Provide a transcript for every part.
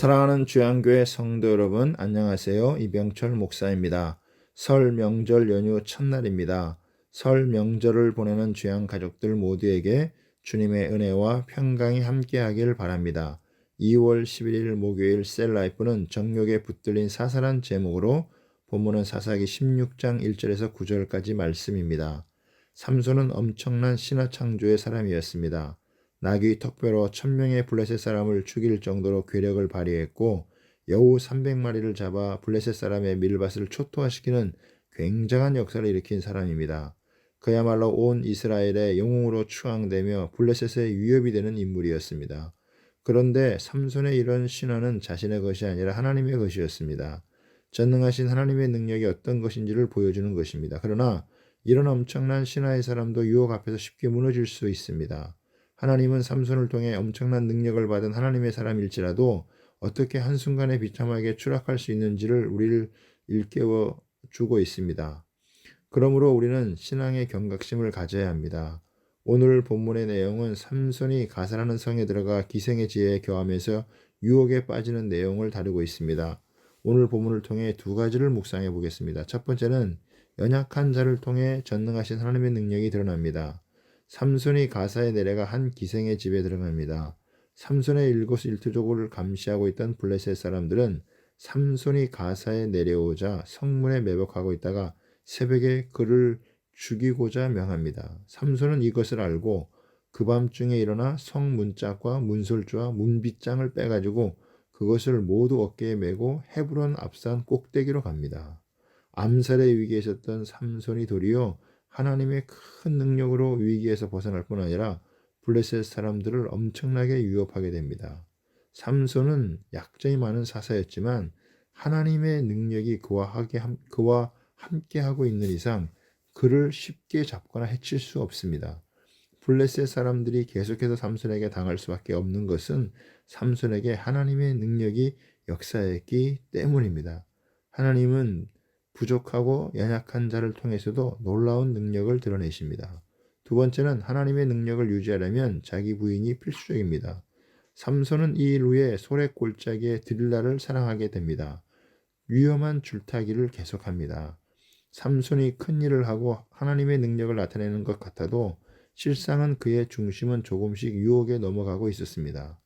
사랑하는 주양교회 성도 여러분, 안녕하세요. 이병철 목사입니다. 설 명절 연휴 첫날입니다. 설 명절을 보내는 주양 가족들 모두에게 주님의 은혜와 평강이 함께하길 바랍니다. 2월 11일 목요일 셀라이프는 정욕에 붙들린 사사란 제목으로 본문은 사사기 16장 1절에서 9절까지 말씀입니다. 삼손은 엄청난 신화 창조의 사람이었습니다. 나귀 턱뼈로 1000명의 블레셋 사람을 죽일 정도로 괴력을 발휘했고 여우 300마리를 잡아 블레셋 사람의 밀밭을 초토화시키는 굉장한 역사를 일으킨 사람입니다. 그야말로 온 이스라엘의 영웅으로 추앙되며 블레셋의 위협이 되는 인물이었습니다. 그런데 삼손의 이런 신화는 자신의 것이 아니라 하나님의 것이었습니다. 전능하신 하나님의 능력이 어떤 것인지를 보여주는 것입니다. 그러나 이런 엄청난 신화의 사람도 유혹 앞에서 쉽게 무너질 수 있습니다. 하나님은 삼손을 통해 엄청난 능력을 받은 하나님의 사람일지라도 어떻게 한순간에 비참하게 추락할 수 있는지를 우리를 일깨워 주고 있습니다. 그러므로 우리는 신앙의 경각심을 가져야 합니다. 오늘 본문의 내용은 삼손이 가사라는 성에 들어가 기생의 지혜에 겨하면서 유혹에 빠지는 내용을 다루고 있습니다. 오늘 본문을 통해 두 가지를 묵상해 보겠습니다. 첫 번째는 연약한 자를 통해 전능하신 하나님의 능력이 드러납니다. 삼손이 가사에 내려가 한 기생의 집에 들어갑니다. 삼손의 일거수일투족을 감시하고 있던 블레셋 사람들은 삼손이 가사에 내려오자 성문에 매복하고 있다가 새벽에 그를 죽이고자 명합니다. 삼손은 이것을 알고 그 밤중에 일어나 성문짝과 문솔주와 문빗장을 빼가지고 그것을 모두 어깨에 메고 헤브론 앞산 꼭대기로 갑니다. 암살의 위기에 있었던 삼손이 도리어 하나님의 큰 능력으로 위기에서 벗어날 뿐 아니라 블레셋 사람들을 엄청나게 위협하게 됩니다. 삼손은 약점이 많은 사사였지만 하나님의 능력이 그와 함께하고 있는 이상 그를 쉽게 잡거나 해칠 수 없습니다. 블레셋 사람들이 계속해서 삼손에게 당할 수밖에 없는 것은 삼손에게 하나님의 능력이 역사했기 때문입니다. 하나님은 부족하고 연약한 자를 통해서도 놀라운 능력을 드러내십니다. 두 번째는 하나님의 능력을 유지하려면 자기 부인이 필수적입니다. 삼손은 이 일 후에 소래 골짜기의 들릴라를 사랑하게 됩니다. 위험한 줄타기를 계속합니다. 삼손이 큰 일을 하고 하나님의 능력을 나타내는 것 같아도 실상은 그의 중심은 조금씩 유혹에 넘어가고 있었습니다.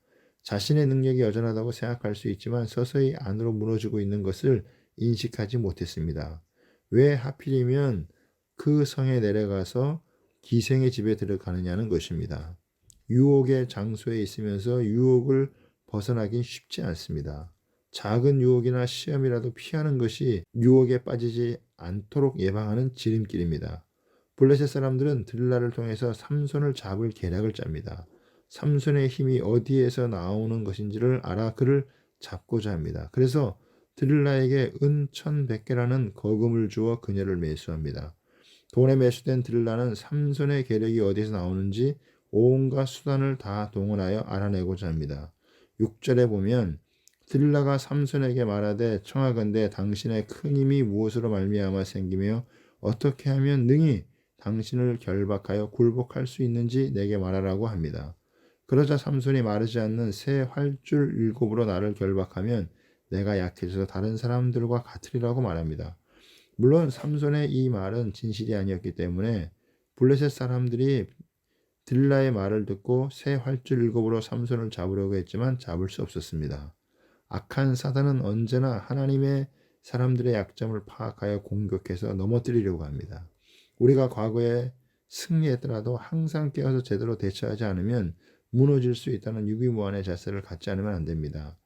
자신의 능력이 여전하다고 생각할 수 있지만 서서히 안으로 무너지고 있는 것을 인식하지 못했습니다. 왜 하필이면 그 성에 내려가서 기생의 집에 들어가느냐는 것입니다. 유혹의 장소에 있으면서 유혹을 벗어나긴 쉽지 않습니다. 작은 유혹이나 시험이라도 피하는 것이 유혹에 빠지지 않도록 예방하는 지름길입니다. 블레셋 사람들은 들릴라를 통해서 삼손을 잡을 계략을 짭니다. 삼손의 힘이 어디에서 나오는 것인지를 알아 그를 잡고자 합니다. 그래서 들릴라에게 은 1100개라는 거금을 주어 그녀를 매수합니다. 돈에 매수된 들릴라는 삼손의 계략이 어디서 나오는지 온갖 수단을 다 동원하여 알아내고자 합니다. 6절에 보면 들릴라가 삼손에게 말하되 청하건대 당신의 큰 힘이 무엇으로 말미암아 생기며 어떻게 하면 능히 당신을 결박하여 굴복할 수 있는지 내게 말하라고 합니다. 그러자 삼손이 마르지 않는 새 활줄 7으로 나를 결박하면 내가 약해져서 다른 사람들과 같으리라고 말합니다. 물론 삼손의 이 말은 진실이 아니었기 때문에 블레셋 사람들이 들릴라의 말을 듣고 새 활줄 7으로 삼손을 잡으려고 했지만 잡을 수 없었습니다. 악한 사단은 언제나 하나님의 사람들의 약점을 파악하여 공격해서 넘어뜨리려고 합니다. 우리가 과거에 승리했더라도 항상 깨어서 제대로 대처하지 않으면 무너질 수 있다는 유비무환의 자세를 갖지 않으면 안 됩니다.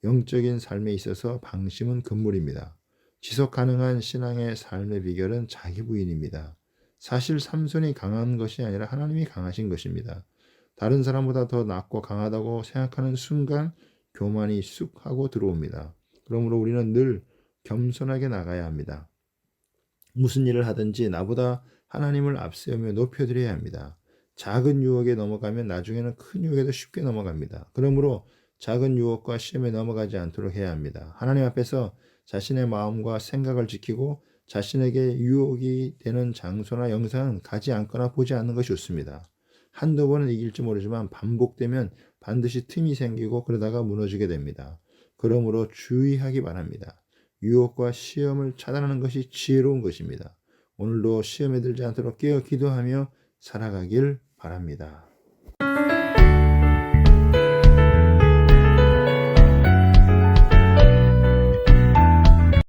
영적인 삶에 있어서 방심은 금물입니다. 지속 가능한 신앙의 삶의 비결은 자기 부인입니다. 사실 삼손이 강한 것이 아니라 하나님이 강하신 것입니다. 다른 사람보다 더 낫고 강하다고 생각하는 순간 교만이 쑥 하고 들어옵니다. 그러므로 우리는 늘 겸손하게 나가야 합니다. 무슨 일을 하든지 나보다 하나님을 앞세우며 높여드려야 합니다. 작은 유혹에 넘어가면 나중에는 큰 유혹에도 쉽게 넘어갑니다. 그러므로 작은 유혹과 시험에 넘어가지 않도록 해야 합니다. 하나님 앞에서 자신의 마음과 생각을 지키고 자신에게 유혹이 되는 장소나 영상은 가지 않거나 보지 않는 것이 좋습니다. 한두 번은 이길지 모르지만 반복되면 반드시 틈이 생기고 그러다가 무너지게 됩니다. 그러므로 주의하기 바랍니다. 유혹과 시험을 차단하는 것이 지혜로운 것입니다. 오늘도 시험에 들지 않도록 깨어 기도하며 살아가길 바랍니다.